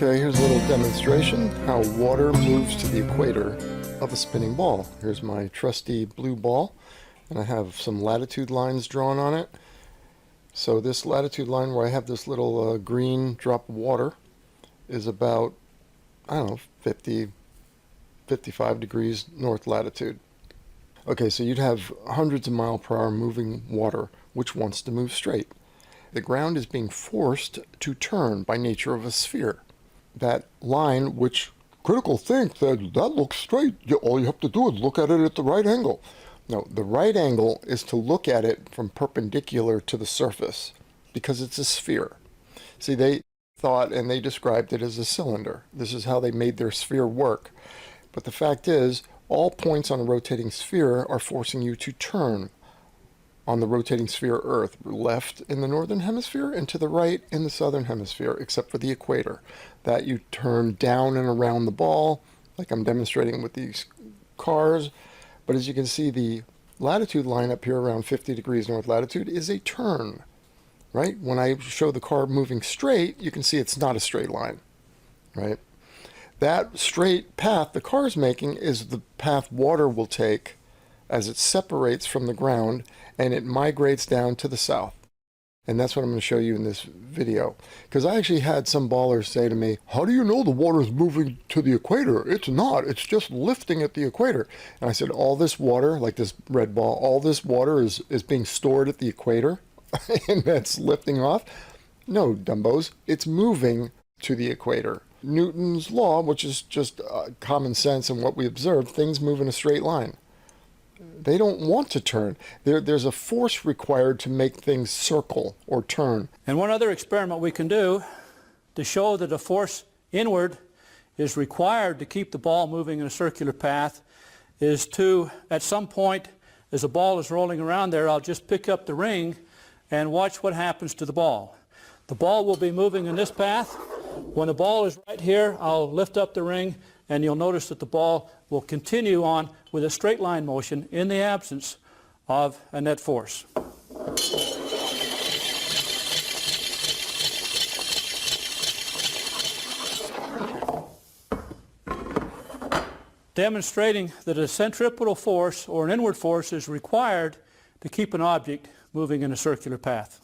Okay, here's a little demonstration how water moves to the equator of a spinning ball. Here's my trusty blue ball, and I have some latitude lines drawn on it. So this latitude line where I have this little green drop of water is about, I don't know, 50, 55 degrees north latitude. Okay, so you'd have hundreds of mile per hour moving water which wants to move straight. The ground is being forced to turn by nature of a sphere. That line, which CriticalThink said, that looks straight. All you have to do is look at it at the right angle. No, the right angle is to look at it from perpendicular to the surface, because it's a sphere. See, they thought and they described it as a cylinder. This is how they made their sphere work. But the fact is, all points on a rotating sphere are forcing you to turn on the rotating sphere Earth, left in the northern hemisphere and to the right in the southern hemisphere, except for the equator. That you turn down and around the ball, like I'm demonstrating with these cars. But as you can see, the latitude line up here around 50 degrees north latitude is a turn, right? When I show the car moving straight, you can see it's not a straight line, right? That straight path the car is making is the path water will take as it separates from the ground and it migrates down to the south. And that's what I'm going to show you in this video. Because I actually had some ballers say to me, how do you know the water is moving to the equator? It's not. It's just lifting at the equator. And I said, all this water, like this red ball, all this water is being stored at the equator and that's lifting off? No, dumbos. It's moving to the equator. Newton's law, which is just common sense and what we observe, things move in a straight line. They don't want to turn. There's a force required to make things circle or turn. And one other experiment we can do to show that a force inward is required to keep the ball moving in a circular path is to, at some point, as the ball is rolling around there, I'll just pick up the ring and watch what happens to the ball. The ball will be moving in this path. When the ball is right here, I'll lift up the ring and you'll notice that the ball will continue on with a straight line motion in the absence of a net force. Demonstrating that a centripetal force or an inward force is required to keep an object moving in a circular path.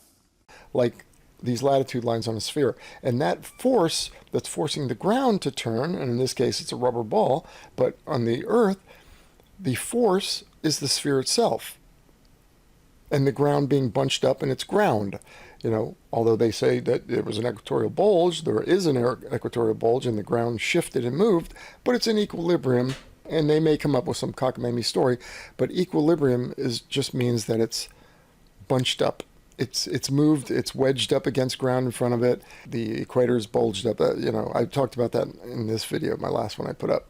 Like these latitude lines on a sphere, and that force that's forcing the ground to turn, and in this case it's a rubber ball, but on the Earth the force is the sphere itself and the ground being bunched up in its ground. You know, although they say that there was an equatorial bulge, there is an equatorial bulge and the ground shifted and moved, but it's in equilibrium, and they may come up with some cockamamie story, but equilibrium just means that it's bunched up. It's moved, it's wedged up against ground in front of it. The equator is bulged up. You know, I talked about that in this video, my last one I put up.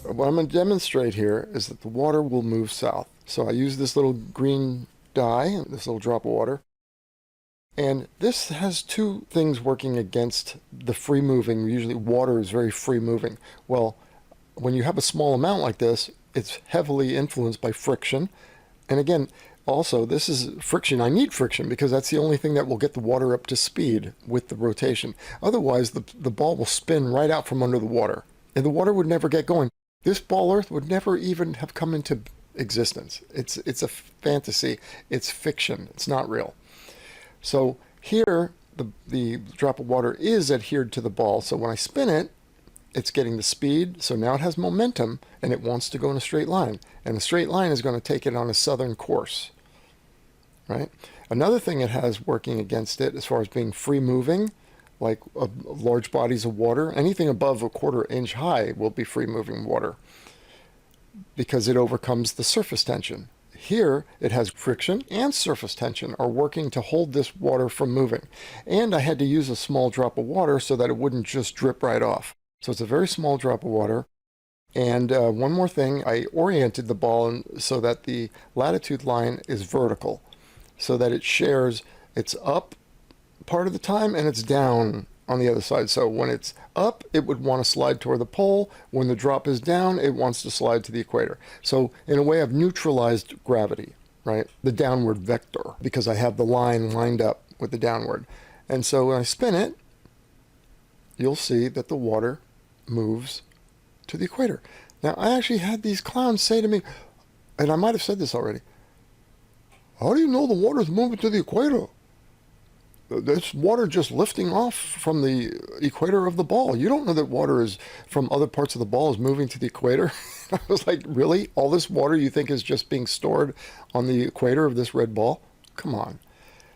What I'm going to demonstrate here is that the water will move south. So I use this little green dye, this little drop of water. And this has two things working against the free moving. Usually water is very free moving. Well, when you have a small amount like this, it's heavily influenced by friction. And again, also, this is friction. I need friction because that's the only thing that will get the water up to speed with the rotation. Otherwise, the ball will spin right out from under the water, and the water would never get going. This ball Earth would never even have come into existence. It's a fantasy. It's fiction. It's not real. So here, the drop of water is adhered to the ball. So when I spin it, it's getting the speed, so now it has momentum, and it wants to go in a straight line. And the straight line is going to take it on a southern course, right? Another thing it has working against it as far as being free moving, like large bodies of water, anything above a 1/4 inch high will be free moving water because it overcomes the surface tension. Here, it has friction and surface tension are working to hold this water from moving. And I had to use a small drop of water so that it wouldn't just drip right off. So it's a very small drop of water. And one more thing, I oriented the ball so that the latitude line is vertical, so that it shares its up part of the time and it's down on the other side. So when it's up, it would want to slide toward the pole. When the drop is down, it wants to slide to the equator. So in a way, I've neutralized gravity. right? The downward vector, because I have the line lined up with the downward. And so when I spin it, you'll see that the water moves to the equator. Now, I actually had these clowns say to me, and I might have said this already, how do you know the water's moving to the equator? It's water just lifting off from the equator of the ball. You don't know that water is from other parts of the ball is moving to the equator. I was like, really? All this water you think is just being stored on the equator of this red ball? Come on.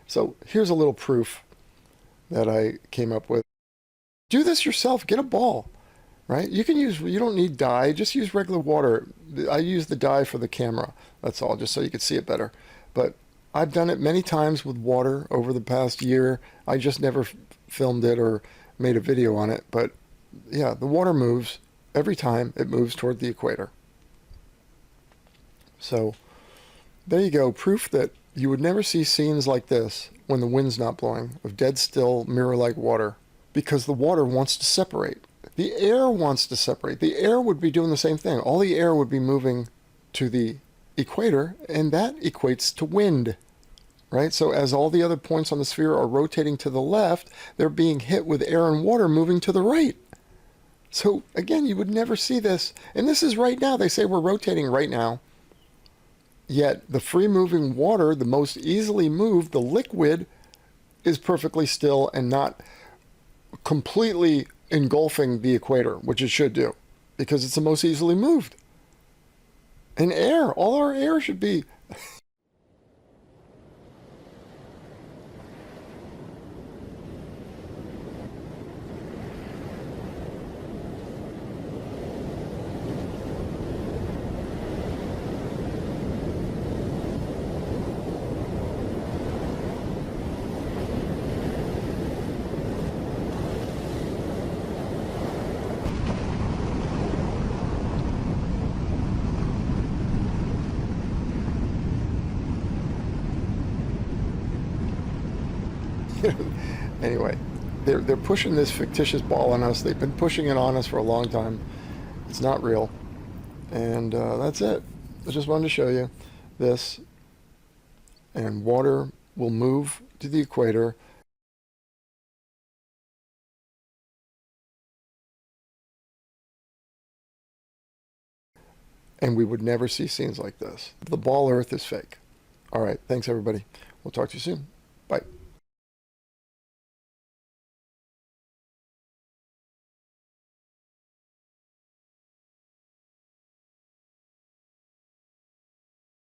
So here's a little proof that I came up with. Do this yourself. Get a ball, right? You don't need dye. Just use regular water. I use the dye for the camera. That's all, just so you can see it better. But I've done it many times with water over the past year. I just never filmed it or made a video on it. But yeah, the water moves every time it moves toward the equator. So there you go. Proof that you would never see scenes like this when the wind's not blowing, of dead still mirror-like water, because the water wants to separate. The air wants to separate. The air would be doing the same thing. All the air would be moving to the equator, and that equates to wind, right? So as all the other points on the sphere are rotating to the left, they're being hit with air and water moving to the right. So again, you would never see this. And this is right now. They say we're rotating right now. Yet the free-moving water, the most easily moved, the liquid, is perfectly still and not completely engulfing the equator, which it should do, because it's the most easily moved. And air, all our air should be anyway, they're pushing this fictitious ball on us. They've been pushing it on us for a long time. It's not real. And that's it. I just wanted to show you this. And water will move to the equator. And we would never see scenes like this. The ball Earth is fake. All right. Thanks, everybody. We'll talk to you soon. Bye.